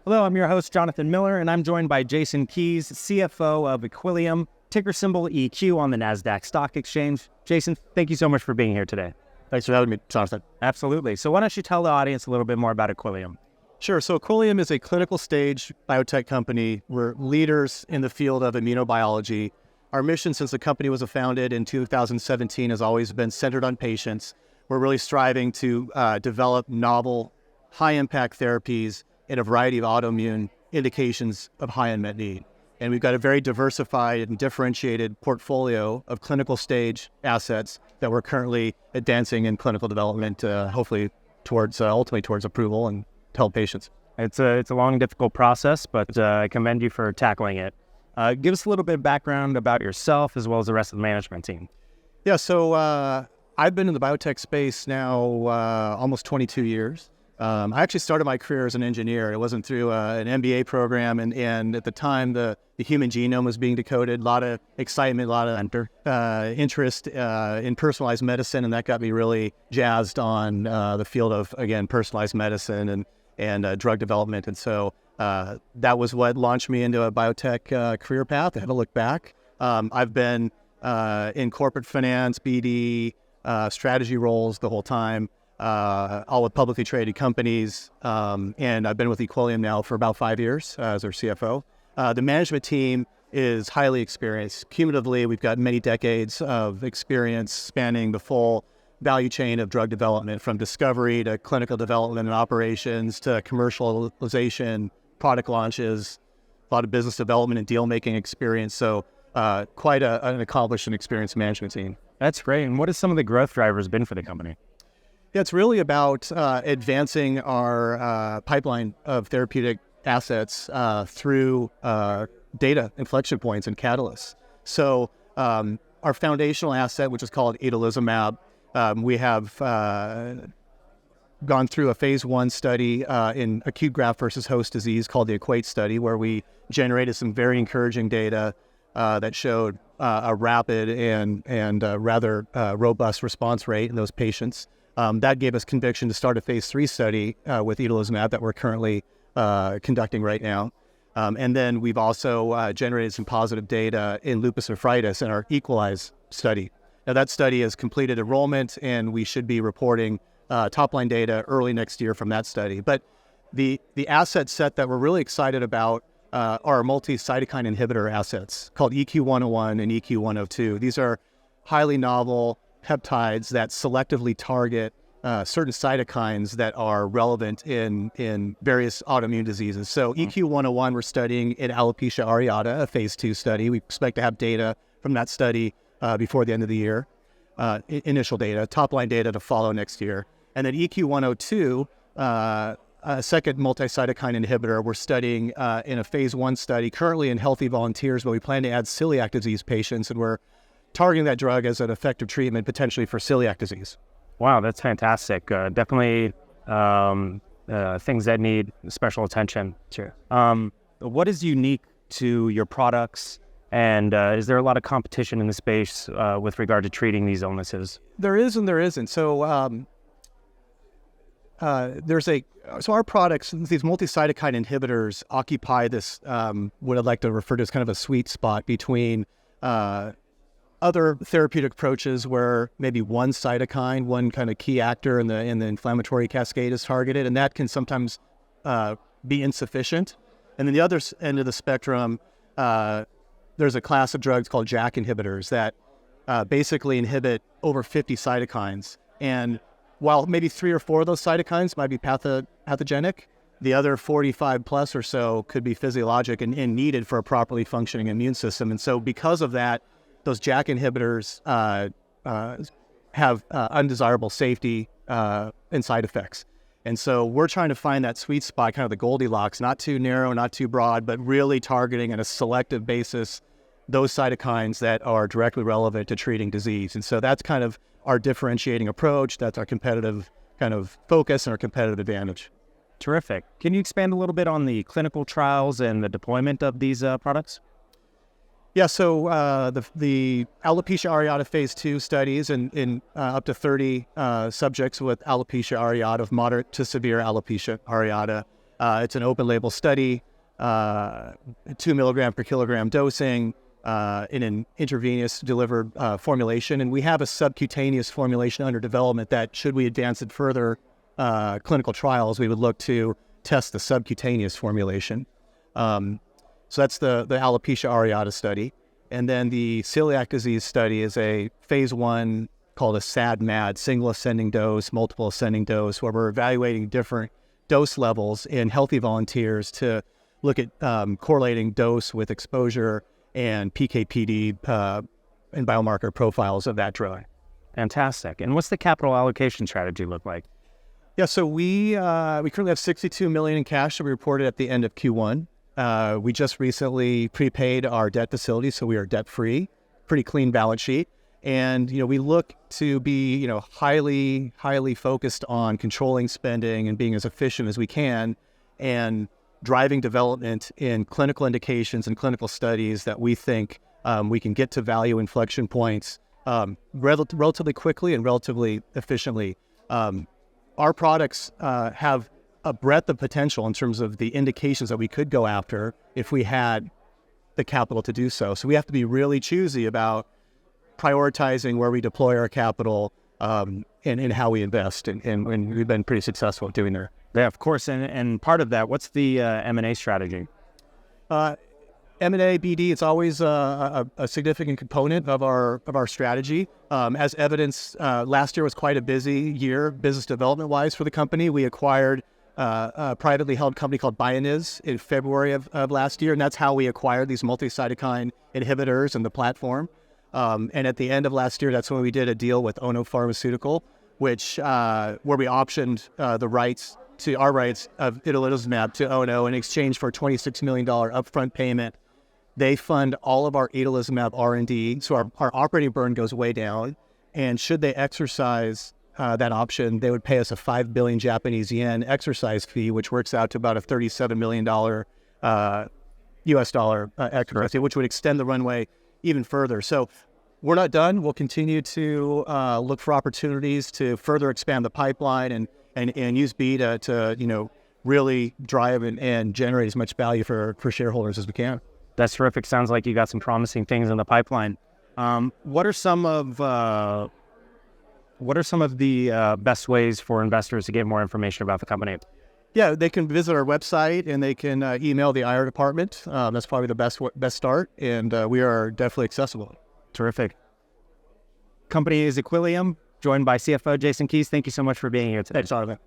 Hello, I'm your host, Jonathan Miller, and I'm joined by Jason Keys, CFO of Equillium, ticker symbol EQ on the NASDAQ Stock Exchange. Jason, thank you so much for being here today. Thanks for having me, Jonathan. Absolutely. So why don't you tell the audience a little bit more about Equillium? Sure. So Equillium is a clinical stage biotech company. We're leaders in the field of immunobiology. Our mission since the company was founded in 2017 has always been centered on patients. We're really striving to develop novel, high-impact therapies in a variety of autoimmune indications of high unmet need. And we've got a very diversified and differentiated portfolio of clinical stage assets that we're currently advancing in clinical development, hopefully ultimately towards approval and to help patients. It's a long, difficult process, but I commend you for tackling it. Give us a little bit of background about yourself as well as the rest of the management team. Yeah, so I've been in the biotech space now almost 22 years. I actually started my career as an engineer. It wasn't through an MBA program, and at the time, the human genome was being decoded. A lot of excitement, a lot of interest in personalized medicine, and that got me really jazzed on the field of, again, personalized medicine and drug development. And so that was what launched me into a biotech career path. I had to look back. I've been in corporate finance, BD, strategy roles the whole time. All with publicly traded companies, and I've been with Equillium now for about 5 years as our CFO. The management team is highly experienced. Cumulatively, we've got many decades of experience spanning the full value chain of drug development, from discovery to clinical development and operations to commercialization, product launches, a lot of business development and deal-making experience. So quite an accomplished and experienced management team. That's great. And what has some of the growth drivers been for the company? Yeah, it's really about advancing our pipeline of therapeutic assets through data inflection points and catalysts. So our foundational asset, which is called Equillium, we have gone through a phase 1 study in acute graft versus host disease called the Equate study, where we generated some very encouraging data that showed a rapid and rather robust response rate in those patients. That gave us conviction to start a phase 3 study with Equillium that we're currently conducting right now. And then we've also generated some positive data in lupus nephritis in our Equalize study. Now that study has completed enrollment, and we should be reporting top-line data early next year from that study. But the asset set that we're really excited about are multi-cytokine inhibitor assets called EQ101 and EQ102. These are highly novel peptides that selectively target certain cytokines that are relevant in various autoimmune diseases. So EQ101 we're studying in alopecia areata, a phase 2 study. We expect to have data from that study before the end of the year, initial data, top-line data to follow next year. And then EQ102, a second multi-cytokine inhibitor, we're studying in a phase 1 study, currently in healthy volunteers, but we plan to add celiac disease patients, and we're targeting that drug as an effective treatment potentially for celiac disease. Wow, that's fantastic. Definitely things that need special attention. Sure. What is unique to your products, and is there a lot of competition in the space with regard to treating these illnesses? There is and there isn't. So our products, these multi-cytokine inhibitors, occupy this what I'd like to refer to as kind of a sweet spot between other therapeutic approaches where maybe one cytokine, one kind of key actor in the inflammatory cascade is targeted, and that can sometimes be insufficient. And then the other end of the spectrum, there's a class of drugs called JAK inhibitors that basically inhibit over 50 cytokines. And while maybe 3 or 4 of those cytokines might be pathogenic, the other 45 plus or so could be physiologic and needed for a properly functioning immune system. And so because of that, those JAK inhibitors have undesirable safety and side effects. And so we're trying to find that sweet spot, kind of the Goldilocks, not too narrow, not too broad, but really targeting on a selective basis those cytokines that are directly relevant to treating disease. And so that's kind of our differentiating approach. That's our competitive kind of focus and our competitive advantage. Terrific. Can you expand a little bit on the clinical trials and the deployment of these products? Yeah, so the alopecia areata phase 2 studies in up to 30 subjects with alopecia areata, of moderate to severe alopecia areata, It's an open label study, 2 milligram per kilogram dosing in an intravenous delivered formulation. And we have a subcutaneous formulation under development that, should we advance it further clinical trials, we would look to test the subcutaneous formulation. So that's the alopecia areata study. And then the celiac disease study is a phase 1 called a SAD-MAD, single ascending dose, multiple ascending dose, where we're evaluating different dose levels in healthy volunteers to look at correlating dose with exposure and PK/PD and biomarker profiles of that drug. Fantastic. And what's the capital allocation strategy look like? Yeah, so we currently have $62 million in cash that we reported at the end of Q1. We just recently prepaid our debt facility, so we are debt-free, pretty clean balance sheet. And, we look to be, highly focused on controlling spending and being as efficient as we can and driving development in clinical indications and clinical studies that we think we can get to value inflection points relatively quickly and relatively efficiently. Our products have a breadth of potential in terms of the indications that we could go after if we had the capital to do so. So we have to be really choosy about prioritizing where we deploy our capital and how we invest. And we've been pretty successful at doing that. Yeah, of course. And part of that, what's the M&A strategy? M&A, BD, it's always a significant component of our strategy. As evidence, last year was quite a busy year business development-wise for the company. We acquired a privately held company called Bioniz in February of last year, and that's how we acquired these multi-cytokine inhibitors and the platform. And at the end of last year, that's when we did a deal with Ono Pharmaceutical, where we optioned our rights of itolizumab to Ono in exchange for a $26 million upfront payment. They fund all of our itolizumab R&D, so our operating burn goes way down. And should they exercise that option, they would pay us a 5 billion Japanese yen exercise fee, which works out to about a $37 million US dollar exercise fee, which would extend the runway even further. So we're not done. We'll continue to look for opportunities to further expand the pipeline and use B to really drive and generate as much value for shareholders as we can. That's terrific. Sounds like you got some promising things in the pipeline. What are some of the best ways for investors to get more information about the company? Yeah, they can visit our website and they can email the IR department. That's probably the best start, and we are definitely accessible. Terrific. Company is Equillium, joined by CFO Jason Keys. Thank you so much for being here today. Thanks, Jonathan.